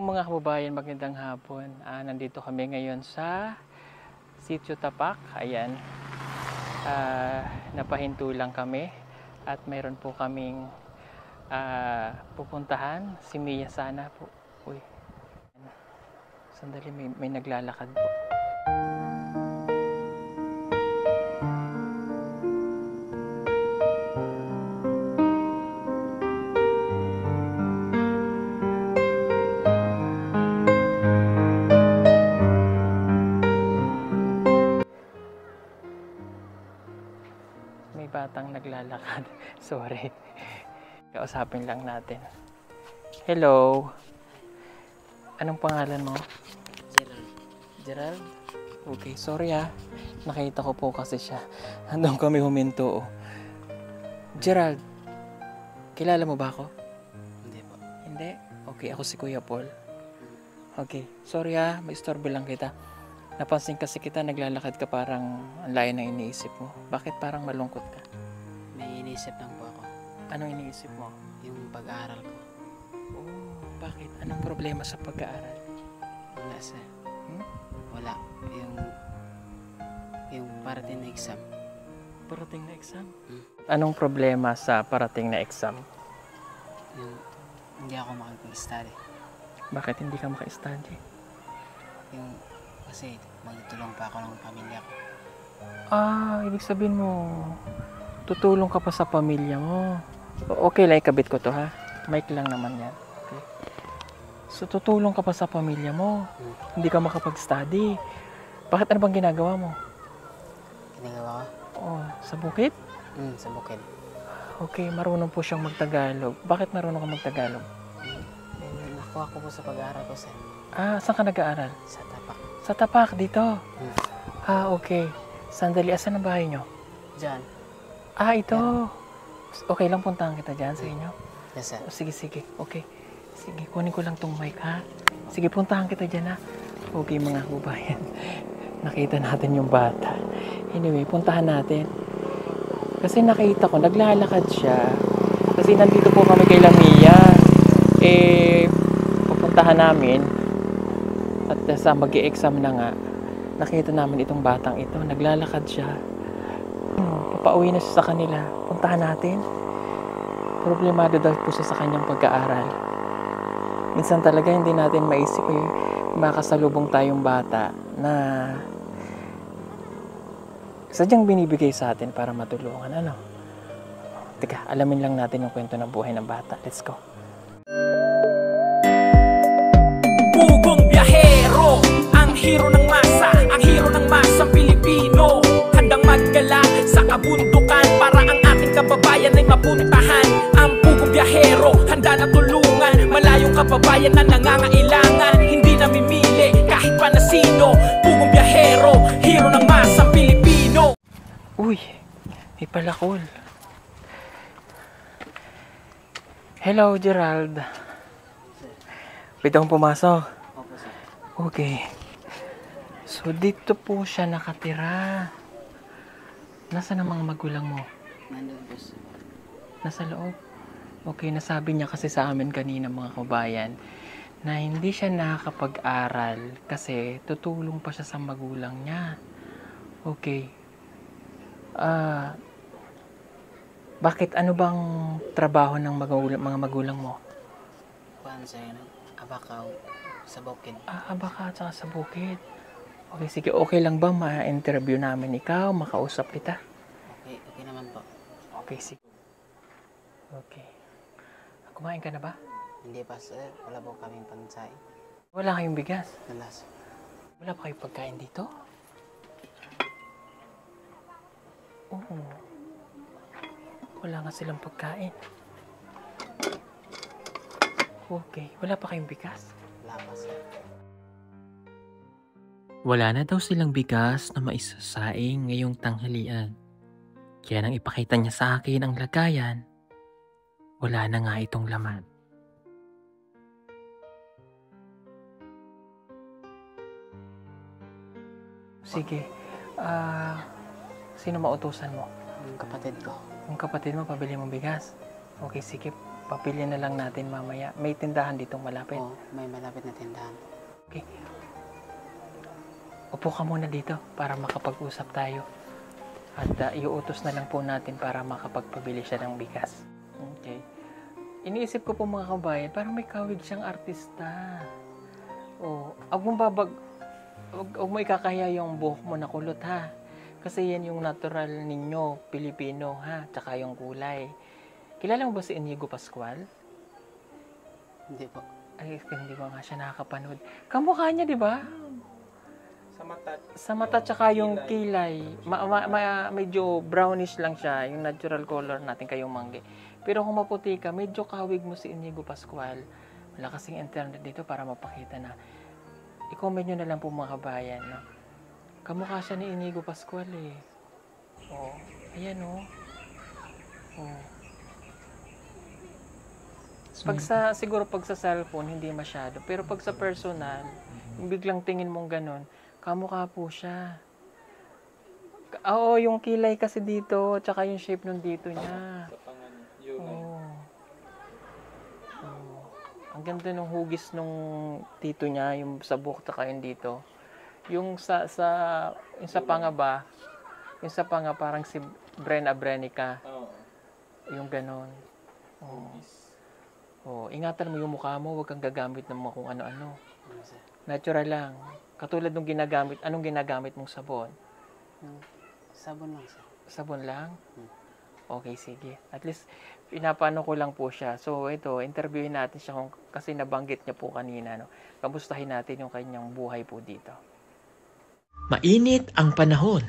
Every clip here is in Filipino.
mga kababayan, magandang hapon. Nandito kami ngayon sa Sitio Tapak. Ayan. Napahinto lang kami at mayroon po kaming pupuntahan. Si Mia sana po. Uy. Sandali, may naglalakad po. May batang naglalakad. Sorry. Kausapin lang natin. Hello. Anong pangalan mo? Gerald. Gerald? Okay, sorry nakita ko po kasi siya. Andun kami huminto. Gerald, kilala mo ba ako? Hindi po. Hindi? Okay, ako si Kuya Paul. Okay, sorry may istorbo lang kita. Napansin kasi kita, naglalakad ka parang ang layo ng iniisip mo. Bakit parang malungkot ka? May iniisip lang po ako. Anong iniisip mo? Yung pag-aaral ko. Oh, bakit? Anong problema sa pag-aaral? Wala sir. Wala. Yung parating na exam. Parating na exam? Anong problema sa parating na exam? Yung hindi ako makapag-study. Bakit hindi ka maka-study? Yung kasi magtulong pa ako ng pamilya ko. Ibig sabihin mo, tutulong ka pa sa pamilya mo. Okay lang, ikabit ko to Mic lang naman yan. Okay. So, tutulong ka pa sa pamilya mo. Hindi ka makapag-study. Bakit ano bang ginagawa mo? Ginagawa ko? Sa bukid? Sa bukid. Okay, marunong po siyang magtagalog. Bakit marunong ka magtagalog? Nakuha ko po sa pag-aaral ko sir. Saan ka nag-aaral? Sa Tapak. Sa Tapak, dito? Okay. Sandali, asan ang bahay nyo? Diyan. Ito. Okay lang, puntahan kita dyan sa inyo? Yes sir. Sige. Okay. Sige, kunin ko lang tong mic Sige, puntahan kita dyan Okay mga kababayan. Nakita natin yung bata. Anyway, puntahan natin. Kasi nakita ko, naglalakad siya. Kasi nandito po kami kay Lamia. Pupuntahan namin. At sa mag-i-exam na nga, nakita namin itong batang ito. Naglalakad siya. Papauwi na siya sa kanila. Puntahan natin. Problemado daw po siya sa kanyang pag-aaral. Minsan talaga hindi natin maisip makasalubong tayong bata na sadyang binibigay sa atin para matulungan. Teka, alamin lang natin yung kwento ng buhay ng bata. Let's go. Pugong biyahero, ang hero ng masa, ang hero ng masang Pilipino. Handang maggala sa kabundukan para ang ating kababayan ay mapuntahan. Ang pugong biyahero, handa na tulungan malayong kababayan na nangangailangan. Hindi namimili kahit pa na sino. Pugong biyahero, hero ng masang Pilipino. Uy, may palakol. Hello, Gerald. Pwede akong pumasok? Opo sir. Okay. So, dito po siya nakatira. Nasaan ang mga magulang mo? Nandun po sir. Nasa loob? Okay, nasabi niya kasi sa amin kanina mga kabayan na hindi siya nakakapag-aral kasi tutulong pa siya sa magulang niya. Okay. Bakit? Ano bang trabaho ng mga magulang mo? Kuhan sir, abakaw sa bukid. Baka tsaka sa bukid. Okay, sige. Okay lang ba ma-interview namin ikaw? Makausap kita? Okay naman po. Okay, sige. Okay. Kumain ka na ba? Hindi pa sir, wala po kaming pangsain. Wala kayong bigas? Wala sir. Wala pa kayong pagkain dito? Oo. Wala nga silang pagkain. Okay. Wala pa kayong bigas? Wala pa sir. Wala na daw silang bigas na maisasaing ngayong tanghalian. Kaya nang ipakita niya sa akin ang lagayan, wala na nga itong laman. Sige. Sino mautusan mo? Yung kapatid ko. Yung kapatid mo, pabili mong bigas. Okay, sige. papili na lang natin mamaya. May tindahan ditong malapit. Oo, may malapit na tindahan. Okay. Upo ka muna dito para makapag-usap tayo. At iuutos na lang po natin para makapagpabili siya ng bigas. Okay. Iniisip ko po mga kabayan, parang may kawig siyang artista. Oh, huwag mo ikakaya yung buhok mo na kulot ha. Kasi yan yung natural ninyo, Pilipino ha, tsaka yung kulay. Kilala mo ba si Inigo Pascual? Hindi po. Ay, hindi ba nga siya nakakapanood? Kamukha niya, di ba? Sa mata tsaka yung kilay. Medyo brownish lang siya, yung natural color natin kayong mangge. Pero kung maputi ka, medyo kawig mo si Inigo Pascual. Wala kasing internet dito para mapakita na. I-comment nyo na lang po mga kabayan, no? Kamukha siya ni Inigo Pascual eh. Oh, ayan oh. Oh. Siguro pag sa cellphone, hindi masyado. Pero pag sa personal, yung biglang tingin mong ganun, kamukha po siya. Oo, yung kilay kasi dito, tsaka yung shape nung dito niya. Oh. Oh. Ang ganda ng hugis nung dito niya, yung sa buhok, tsaka yung dito. Yung sa panga ba, yung sa panga parang si Brenna Brenica. Yung ganon. Oh. Oh, ingatan mo yung mukha mo, huwag kang gagamit ng mga kung ano-ano. Natural lang. Katulad nung anong ginagamit mong sabon? Sabon lang, sir. Sabon lang? Okay, sige. At least, pinapano ko lang po siya. So, ito, interviewin natin siya kasi nabanggit niya po kanina. No? Kamustahin natin yung kanyang buhay po dito. Mainit ang panahon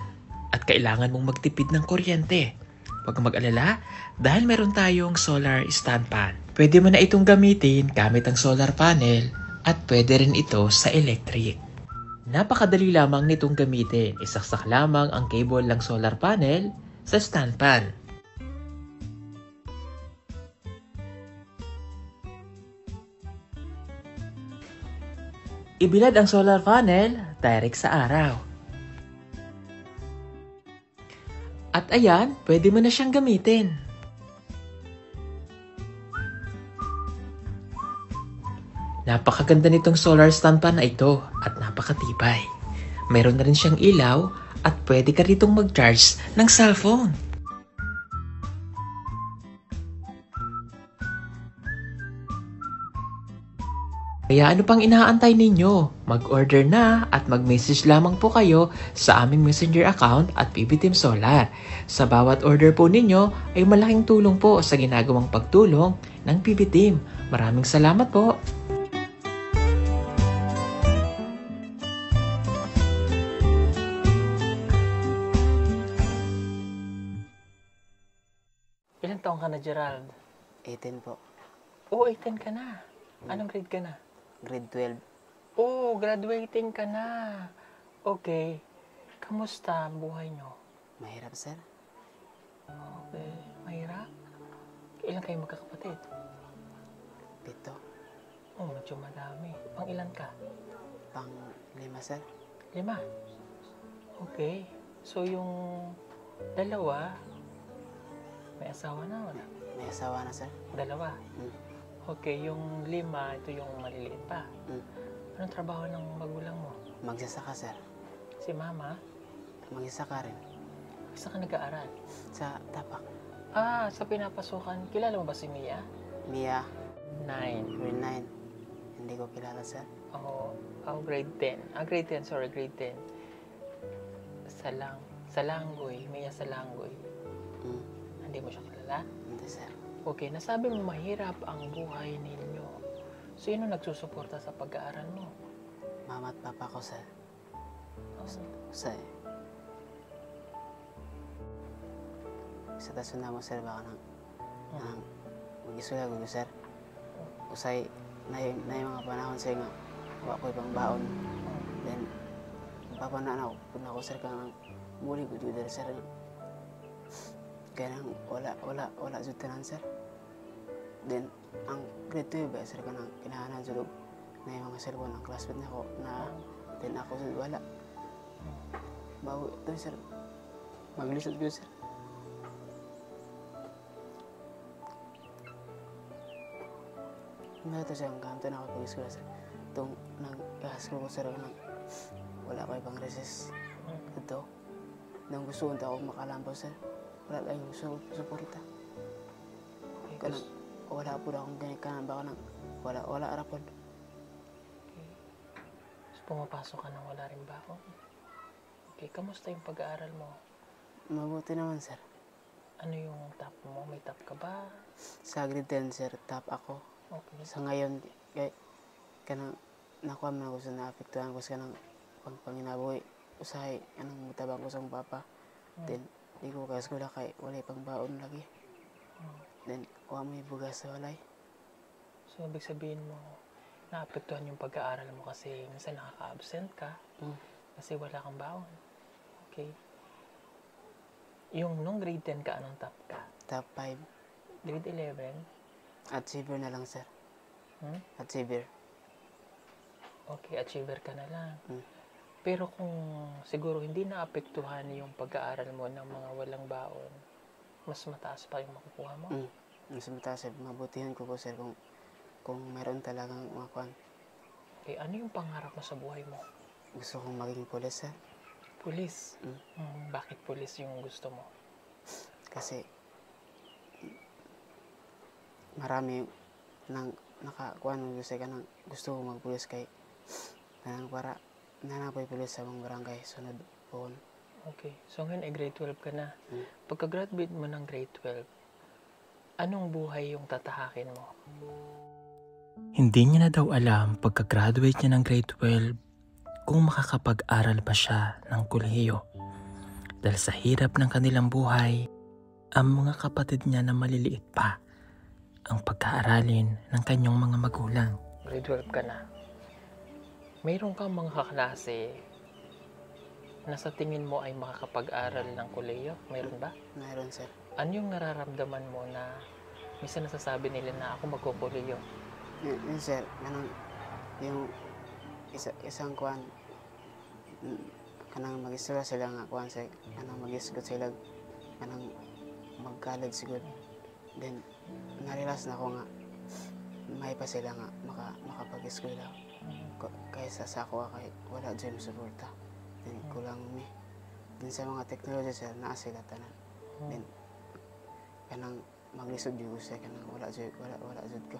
at kailangan mong magtipid ng kuryente. Huwag kang mag-alala dahil meron tayong solar stand fan. Pwede mo na itong gamitin gamit ang solar panel at pwede rin ito sa electric. Napakadali lamang nitong gamitin. Isaksak lamang ang cable ng solar panel sa stand fan. Ibilad ang solar panel direct sa araw. At ayan, pwede mo na siyang gamitin. Napakaganda nitong solar stand fan na ito at napakatibay. Mayroon na rin siyang ilaw at pwede ka ritong mag-charge ng cellphone. Kaya ano pang inaantay ninyo? Mag-order na at mag-message lamang po kayo sa aming messenger account at PB Team Solar. Sa bawat order po ninyo ay malaking tulong po sa ginagawang pagtulong ng PB Team. Maraming salamat po! Ilan taong ka na, Gerald? 18 po. Oo, 18 ka na. Anong grade ka na? Grade 12. Oo, graduating ka na. Okay. Kamusta ang buhay nyo? Mahirap, sir. Okay. Mahirap? Ilan kayo magkakapatid? 7. Oh, medyo madami. Pang ilan ka? Pang 5, sir. 5. Okay. So, yung dalawa, may asawa na wala? May asawa na, sir. Dalawa. Okay, yung 5, ito yung maliliit pa. Anong trabaho ng magulang mo? Magsasaka, sir. Si mama? Magsasaka rin. Saan ka nag-aaral? Sa Tapak. Sa pinapasukan. Kilala mo ba si Mia? Mia, 9. grade 9. Hindi ko kilala, sir. Grade 10. Grade 10, sorry, grade 10. Salanggoy. Mia Salanggoy. Hindi mo siya kilala? Hindi, sir. Okay, nasabi mo mahirap ang buhay ninyo. Sino nagsusuporta sa pag-aaral mo? Mama at papa ko, sir. Sa tasyon na mo, sir, baka nang mag-isuya ko, sir. Usay na yung mga panahon, sir, nga wala ko ibang baon. Then, papanaan ako, sir, kang muli ko dito, sir. Kaya nang wala jud tanan, sir. Then ang grade 2 ba, sir, kanang kinahanan jud na yung mga cellphone ng classmate nako na then ako jud wala. Bawo to, sir. Maglisod ko, sir. Nato siya ang kanto na ako pag-eskwela sir. Itong nag-school ko sir nang wala ko ibang recess. Ito. Nang gusto ko ako makalampaw sir. Wala lang yung suporta. Okay, Kanang wala po na akong ganikanan ba ko nang wala arapon. so, pumapasok ka nang wala rin ba ako? Okay, kamusta yung pag-aaral mo? Mabuti naman sir. Ano yung top mo? May top ka ba? Sa grade 10 sir, top ako. Okay. Sa ngayon, kay kanang nakuha mo na gusto na apektuhan ko sa kanang panginabuhi. Usahay, anong mutabang ko sa akong papa. Then, di ko kaya eskwela kay wala pang baon lagi. Then, wala mo bugas sa walay. So, ibig sabihin mo, naapektuhan yung pag-aaral mo kasi minsan nakaka-absent ka kasi wala kang baon. Okay. Yung nung grade 10 ka, anong top ka? Top 5. Grade 11? At severe na lang sir. Hmm? At severe. Okay, achiever ka na lang. Hmm. Pero kung siguro hindi naapektuhan yung pag-aaral mo ng mga walang baon, mas mataas pa yung makukuha mo. Mas mataas sir, mabutihan ko sir kung meron talagang makuhan. Okay, ano yung pangarap mo sa buhay mo? Gusto kong maging pulis sir. Pulis. Bakit pulis yung gusto mo? Kasi marami nang nakakuha ng gusto ka nang gusto ko magpulis kay nang para nanapoy pulis sa mga barangay sunod po. Okay. So ngayon ay grade 12 ka na. Pagka-graduate mo ng grade 12, anong buhay yung tatahakin mo? Hindi niya na daw alam pagka-graduate niya ng grade 12 kung makakapag-aral pa siya ng kolehiyo. Dahil sa hirap ng kanilang buhay, ang mga kapatid niya na maliliit pa ang pagkaaralin ng kanyang mga magulang. Grade 12 ka na. Mayroon kang mga kaklase na sa tingin mo ay makakapag-aral ng kolehiyo? Mayroon ba? Meron sir. Ano yung nararamdaman mo na minsan nasasabi nila na ako magkukulehiyo? Yun sir, ganun yung isang kuan kanang mag-istorya sila nga kuan sa kanang mag-isgot sila kanang mag-college siguro. Then narealize na ko nga may pa sila nga makapag-eskwela kaysa sa ako kay wala dyan suporta. Then kulang mi. Then sa mga technology sir naa sila tanan. Then kanang maglisod yung gusto kanang wala dyan ko.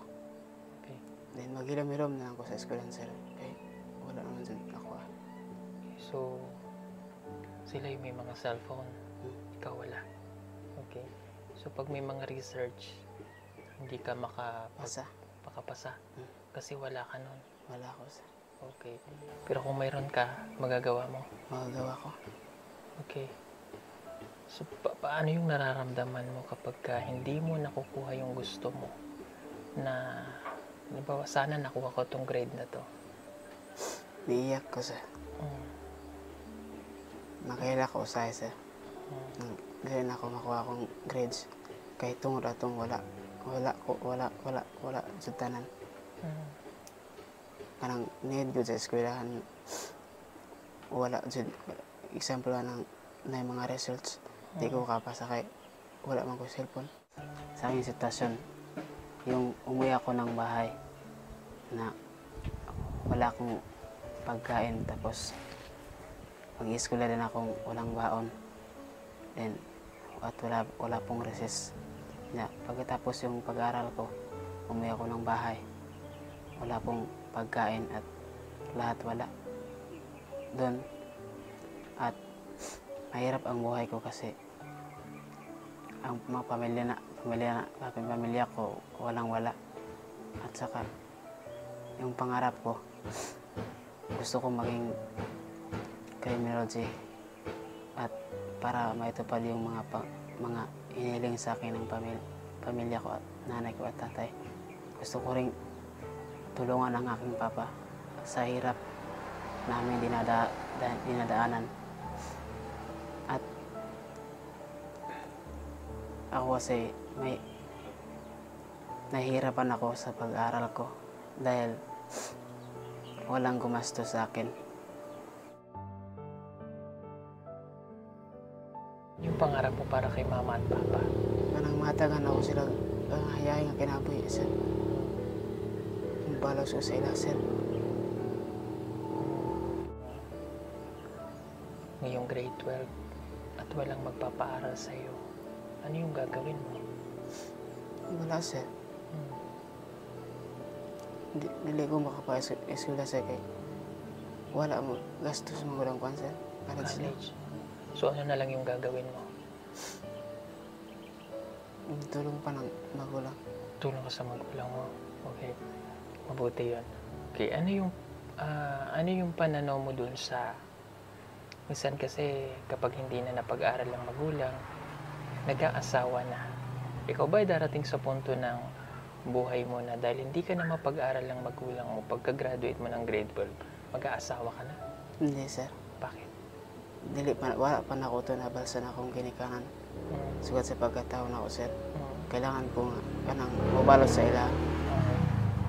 Okay. Then maghilam-hiram na ako sa eskwelahan sir kay wala naman dyan ako. So, sila yung may mga cellphone, ikaw wala. Okay. So, pag may mga research, hindi ka makapasa kasi wala ka nun. Wala ako sir. Okay. Pero kung mayroon ka, magagawa mo. Magagawa ko. Okay. So, paano yung nararamdaman mo kapag hindi mo nakukuha yung gusto mo na, halimbawa, sana nakuha ko tong grade na to? Niiyak ko sir. Makaila ko usahay sir. Ngayon ako makuha akong grades. Kahit tungod atong wala sutanan. Kanang need ko sa eskwelahan. Wala jud example ng mga results. Di ko kapasa kay wala man ko cellphone. Sa aming sitwasyon, yung umuwi ako ng bahay na wala akong pagkain tapos mag-i-eskwela din akong walang baon. Then, at wala pong recess. Pagkatapos yung pag-aaral ko, umuwi ako ng bahay. Wala pong pagkain at lahat wala. Doon, at mahirap ang buhay ko kasi ang mga pamilya ko walang wala. At saka, yung pangarap ko, gusto ko maging criminology at para maitupad yung mga hiniling sa akin ng pamilya ko at nanay ko at tatay. Gusto ko ring tulungan ang aking papa sa hirap namin dinadaanan. At ako kasi may nahihirapan ako sa pag-aaral ko dahil walang gumastos sa akin. Yung pangarap mo para kay mama at papa? Kanang matagan ako sila hayahay nga kinabuhi sir. balos ko sa ila, sir. Ngayong grade 12 at walang magpapaaral sa'yo, ano yung gagawin mo? Wala, sir. Hmm. Dili ko makapa-eskwela, sir, kay wala mo gastos mo walang kwan, sir. College. So ano na lang yung gagawin mo? Tulong pa ng magulang. Tulong ka sa magulang mo. Okay. Mabuti yun. Okay, ano yung pananaw mo dun sa... Minsan kasi kapag hindi na napag-aral ang magulang, nag-aasawa na. Ikaw ba ay darating sa punto ng buhay mo na dahil hindi ka na mapag-aral ng magulang mo, pagka-graduate mo ng grade 12, mag-aasawa ka na? Hindi, sir. Bakit? Wala pa na ako ito nabalsa na akong ginikanan. Sugat sa pagkataon ako, sir. Kailangan ko nga kanang mabalot sa ila.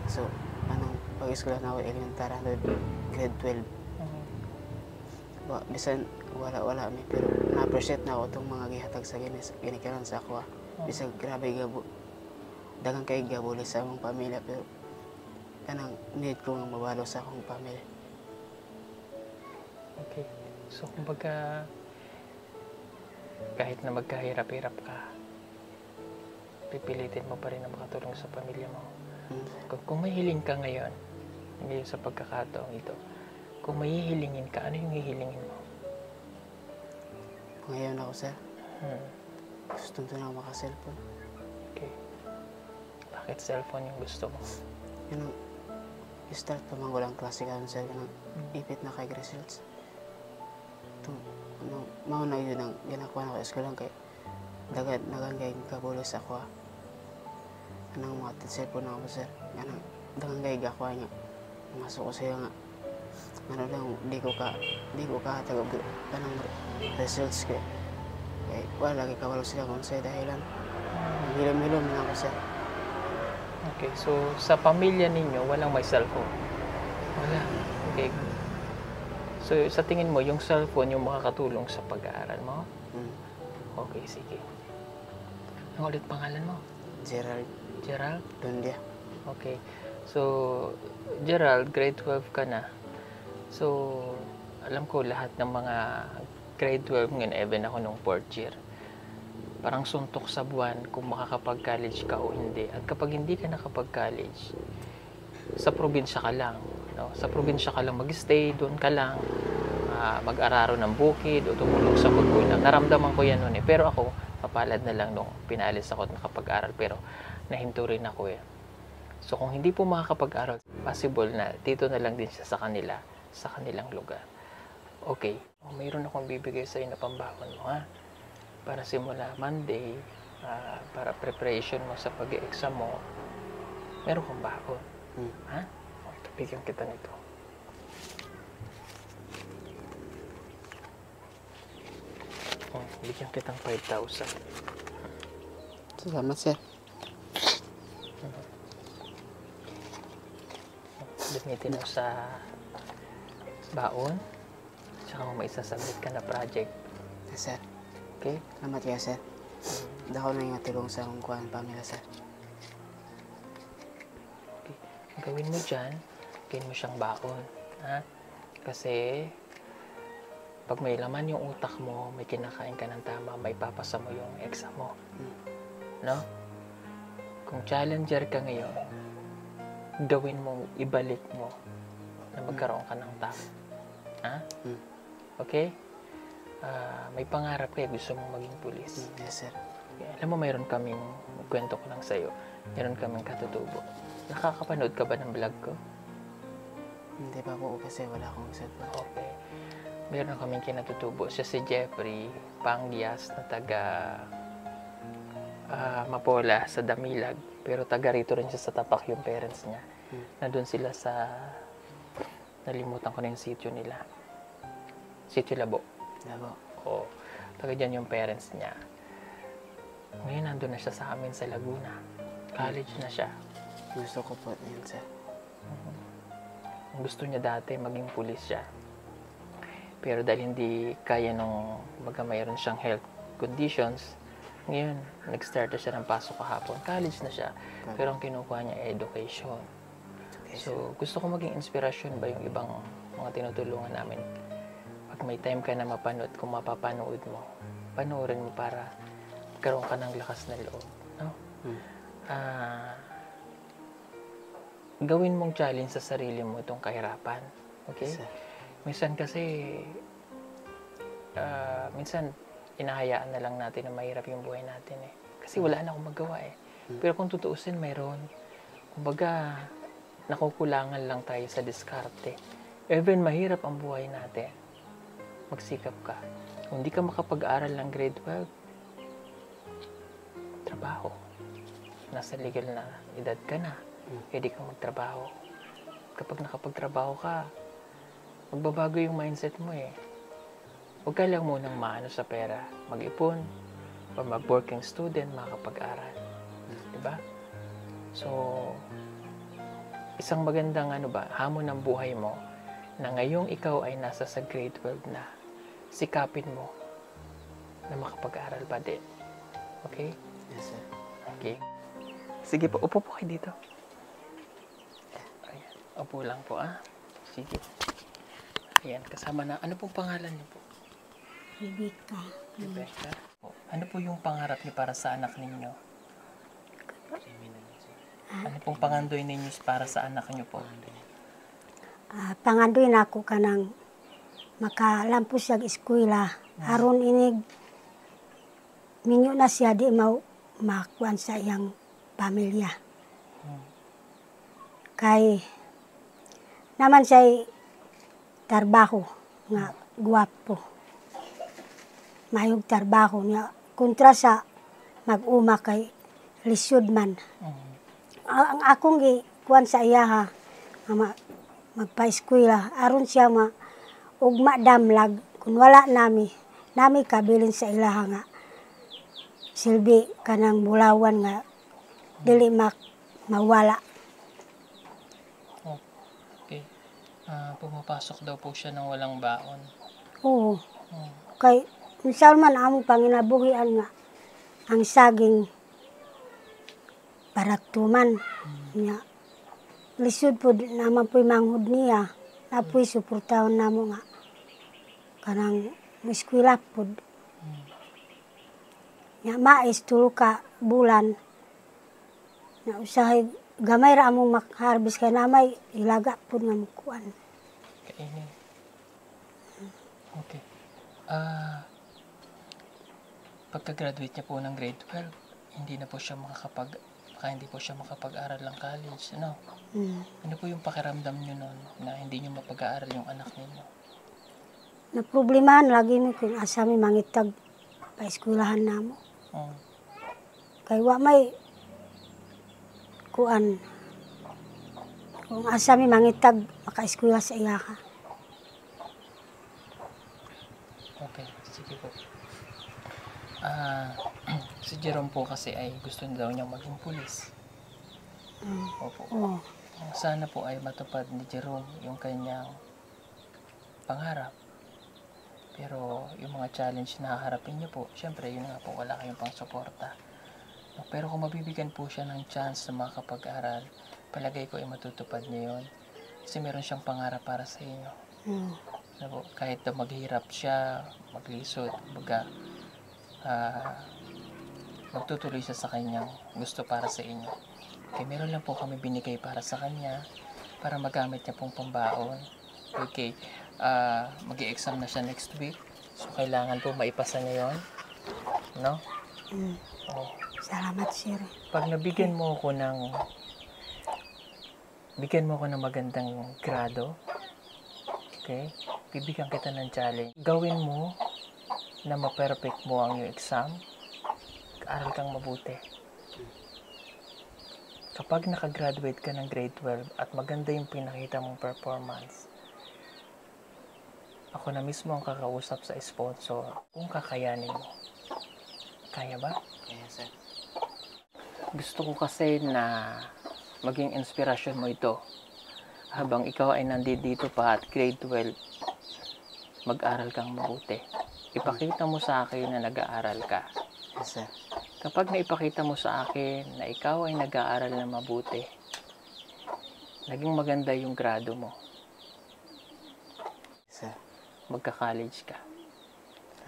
So, anong pag-eskwela na ako elementary hanggang grade 12. Bisan wala mi, pero na-appreciate na ako itong mga gihatag sa ginikanan sa ako. Bisan grabe gabo. Dagang kay gabuli sa akong pamilya, pero kanang need ko nga mabalo sa akong pamilya. Okay. So, kumbaga, kahit na magkahirap-hirap ka, pipilitin mo pa rin na makatulong sa pamilya mo. Kung may hiling ka ngayon sa pagkakataong ito, kung may hihilingin ka, ano yung hihilingin mo? Ngayon ako, sir. Gusto ko na ako maka-cellphone. Okay. Bakit cellphone yung gusto mo? Yun ang start pa mga walang klase ka, sir. Yun ang ipit na kay results. Mauna yun ang ginakuha na ko eskwela kay dagan kay kabulos ako. Anong mga cellphone na ako, sir. Dagan kay gakuha niya. Masuk ko siya nga. Ano lang, di ko ka tagab kanang results kay wala lagi kabalo sila kung sa dahilan. Hilom-hilom na ako, sir. Okay, so sa pamilya ninyo, walang may cellphone? Wala. Okay. So sa tingin mo, yung cellphone yung makakatulong sa pag-aaral mo? Okay, sige. Ano ulit pangalan mo? Gerald. Gerald? Dundia. Okay. So, Gerald, grade 12 ka na. So, alam ko lahat ng mga grade 12 ngayon, even ako nung 4th year. Parang suntok sa buwan kung makakapag-college ka o hindi. At kapag hindi ka nakapag-college, sa probinsya ka lang. No? Sa probinsya ka lang mag-stay, doon ka lang. Mag-araro ng bukid o tumulong sa magulang. Naramdaman ko yan noon eh. Pero ako, mapalad na lang nung pinalis ako at nakapag-aral. Pero nahinto rin ako eh. So kung hindi po makakapag-aral, possible na dito na lang din siya sa kanila, sa kanilang lugar. Okay, mayroon akong bibigay sa iyo na pambakon mo, ha? Para simula Monday, para preparation mo sa pag-exam mo, meron kang bakon. Ha? Bigyan kita nito. Bigyan kitang 5,000. Salamat, sir. Gamitin mo sa baon. Tsaka kung may isasabit ka na project. Yes, sir. Okay? Salamat kayo, sir. Dako na yung tulong sa akong kuhaan pamilya, sir. Okay. Ang gawin mo dyan, gawin mo siyang baon. Ha? Kasi pag may laman yung utak mo, may kinakain ka ng tama, may papasa mo yung exam mo. No? Kung challenger ka ngayon, gawin mong ibalik mo na magkaroon ka ng tama. Ha? Okay? May pangarap kayo, gusto mong maging pulis. Yes, sir. Alam mo, mayroon kaming, kwento ko lang sa'yo, mayroon kaming katutubo. Nakakapanood ka ba ng vlog ko? Hindi pa po kasi wala akong cellphone. Okay. Meron kaming kinatutubo. Siya si Jeffrey Pangyas na taga Mapola sa Damilag. Pero taga rito rin siya sa Tapak yung parents niya. Nandun sila sa... Nalimutan ko na yung sitio nila. Sitio Labo. Labo. Oo. Taga dyan yung parents niya. Ngayon nandun na siya sa amin sa Laguna. College na siya. Gusto ko po yun, sir. Gusto niya dati maging pulis siya. Pero dahil hindi kaya nung baga mayroon siyang health conditions, ngayon, nag-start na siya ng pasok kahapon. College na siya. Pero ang kinukuha niya ay education. So, gusto ko maging inspirasyon ba yung ibang mga tinutulungan namin. Pag may time ka na mapanood, kung mapapanood mo, panoorin mo para magkaroon ka ng lakas na loob. No? Gawin mong challenge sa sarili mo itong kahirapan. Okay? Yes, sir. Minsan kasi, minsan, inahayaan na lang natin na mahirap yung buhay natin eh. Kasi wala na akong magawa eh. Pero kung tutuusin, mayroon. Kumbaga, nakukulangan lang tayo sa diskarte. Even mahirap ang buhay natin, magsikap ka. Kung hindi ka makapag-aral ng grade 12, trabaho. Nasa legal na edad ka na, pwede kang magtrabaho. Kapag nakapagtrabaho ka, magbabago yung mindset mo eh. Huwag ka lang munang maano sa pera. Mag-ipon, o mag-working student, makapag-aral. Diba? So, isang magandang hamon ng buhay mo na ngayong ikaw ay nasa sa grade 12 na, sikapin mo na makapag-aral pa din. Okay? Yes, sir. Okay. Sige po, upo po kayo dito. Ayan, upo lang po Sige. Ayan, kasama na. Ano pong pangalan niyo po? Rebecca. Rebecca. Ano po yung pangarap niyo para sa anak ninyo? Ano pong pangandoy ninyo para sa anak niyo po? Pangandoy na ako kanang makalampos siya eskwela. Aron inig minyo na siya di makuan sa iyang pamilya. Kay naman siya trabaho nga guwapo. Mayong trabaho niya kontra sa mag-uma kay lisod man. Ang akong kuan sa iya nga magpa-eskwela aron siya ugma damlag kun wala nami kabilin sa ilaha nga silbi kanang bulawan nga dili mawala. Okay. Pumapasok daw po siya ng walang baon. Oo. Kay minsan man among panginabuhian nga ang saging paraktuman niya. Lisod po naman po'y manghud niya. Napo'y suportahon namo nga kanang eskwela po. Nya mais tulo ka bulan. Nya usahay gamay ra among makaharbis kay namay ilaga po nga mukuan. Kainin. Okay. Pagka-graduate niya po ng grade 12, hindi po siya makapag-aral ng college, ano? Ano po yung pakiramdam niyo noon na hindi niyo mapag-aaral yung anak niyo? Na problemahan lagi mi kung asa mi mangitag pa eskwelahan namo. Kay wa may kuan kung asa mi mangitag maka-eskwela sa iya ka. Okay, sige po. Si Jerome po kasi ay gusto daw niyang maging pulis. Opo. Oo. Sana po ay matupad ni Jerome yung kanyang pangarap. Pero yung mga challenge na haharapin niyo po, syempre yun nga po, wala kayong pang suporta. Pero kung mabibigyan po siya ng chance na makapag-aral, palagay ko ay matutupad niya yun. Kasi meron siyang pangarap para sa inyo. Kahit na maghirap siya, maglisod, magtutuloy siya sa kanyang gusto para sa inyo. Kaya meron lang po kami binigay para sa kanya, para magamit niya pong pambaon. Okay, mag-i-exam na siya next week. So, kailangan po maipasa niya yun. No? Salamat, sir. Pag nabigyan mo ako ng magandang grado, okay, bibigyan kita ng challenge. Gawin mo na ma-perfect mo ang iyong exam, aral kang mabuti. Kapag nakagraduate ka ng grade 12 at maganda yung pinakita mong performance, ako na mismo ang kakausap sa sponsor kung kakayanin mo. Kaya ba? Kaya, sir. Gusto ko kasi na maging inspirasyon mo ito. Habang ikaw ay nandito pa at grade 12, mag-aral kang mabuti. Ipakita mo sa akin na nag-aaral ka. Yes, sir. Kapag naipakita mo sa akin na ikaw ay nag-aaral na mabuti, naging maganda yung grado mo. Sir, Magka-college ka.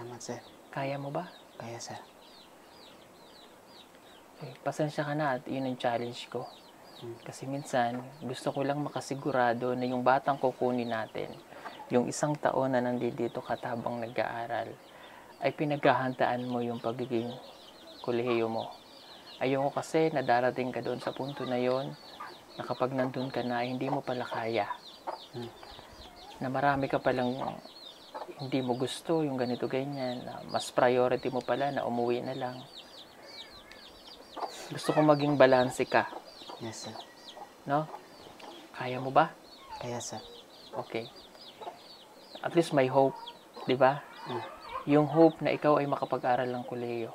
salamat sir. Kaya mo ba? Kaya sir. Pasensya ka na at yun ang challenge ko. Kasi minsan, gusto ko lang makasigurado na yung batang kukunin natin, yung 1 taon na nandito ka habang nag-aaral, ay pinaghahandaan mo yung pagiging kolehiyo mo. Ayoko kasi na darating ka doon sa punto na yon na kapag nandun ka na, hindi mo pala kaya. Na marami ka palang hindi mo gusto, yung ganito ganyan, na mas priority mo pala na umuwi na lang. Gusto ko maging balanse ka, Yes sir. no? Kaya mo ba? Kaya sir. Okay. At least may hope, di ba? Yung hope na ikaw ay makapag-aral ng kolehiyo.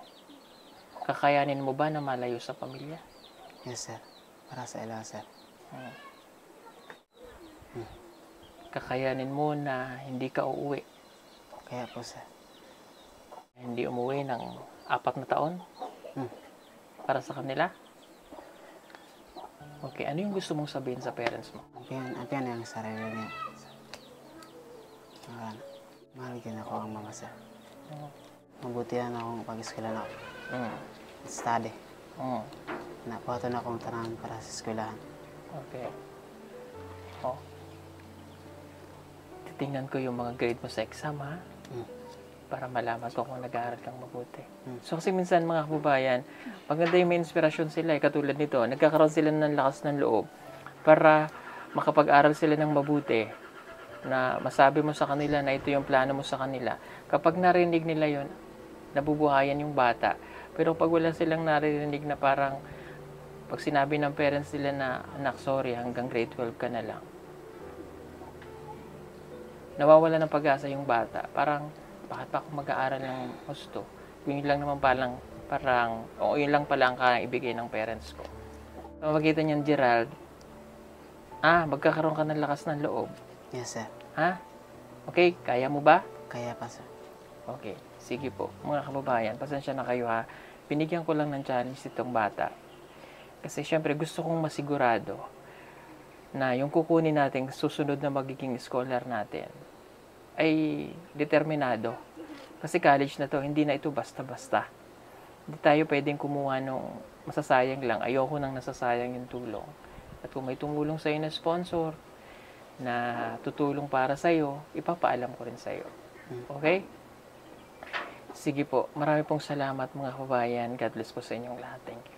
Kakayanin mo ba na malayo sa pamilya? Yes sir. Para sa ila sir. Kakayanin mo na hindi ka uuwi. Kaya po sir. Hindi umuwi ng 4 na taon? Para sa kanila? Okay, ano yung gusto mong sabihin sa parents mo? Ampian yung sarili niya. Mahal din ako ang mama sir. Mabutihan akong pag-eskwela ako. Study. Napato na akong tanan para sa eskwelahan. Okay. Oh. Titingnan ko yung mga grade mo sa exam, ha? Para malaman ko kung nag-aaral kang mabuti. So kasi minsan mga kababayan, maganda yung may inspirasyon sila, katulad nito, nagkakaroon sila ng lakas ng loob para makapag-aral sila ng mabuti, na masabi mo sa kanila na ito yung plano mo sa kanila. Kapag narinig nila yon, nabubuhayan yung bata. Pero pag wala silang naririnig na parang, pag sinabi ng parents nila na, anak, sorry, hanggang grade 12 ka na lang, nawawala ng pag-asa yung bata. Parang, bakit pa ako mag-aaral ng gusto? Yun lang naman parang, yun lang pala ang kaya ibigay ng parents ko. So, makita niyan, Gerald, magkakaroon ka ng lakas ng loob. Yes sir. Ha? Okay, kaya mo ba? Kaya pa sir. Okay, sige po. Mga kababayan, pasensya na kayo ha. Binigyan ko lang ng challenge itong bata. Kasi syempre gusto kong masigurado na yung kukunin natin susunod na magiging scholar natin ay determinado. Kasi college na to, hindi na ito basta-basta. Hindi tayo pwedeng kumuha nung masasayang lang. Ayoko nang nasasayang yung tulong. At kung may tumulong sa'yo na sponsor, na tutulong para sa'yo, ipapaalam ko rin sa'yo. Okay? Sige po. Marami pong salamat mga kababayan. God bless po sa inyong lahat. Thank you.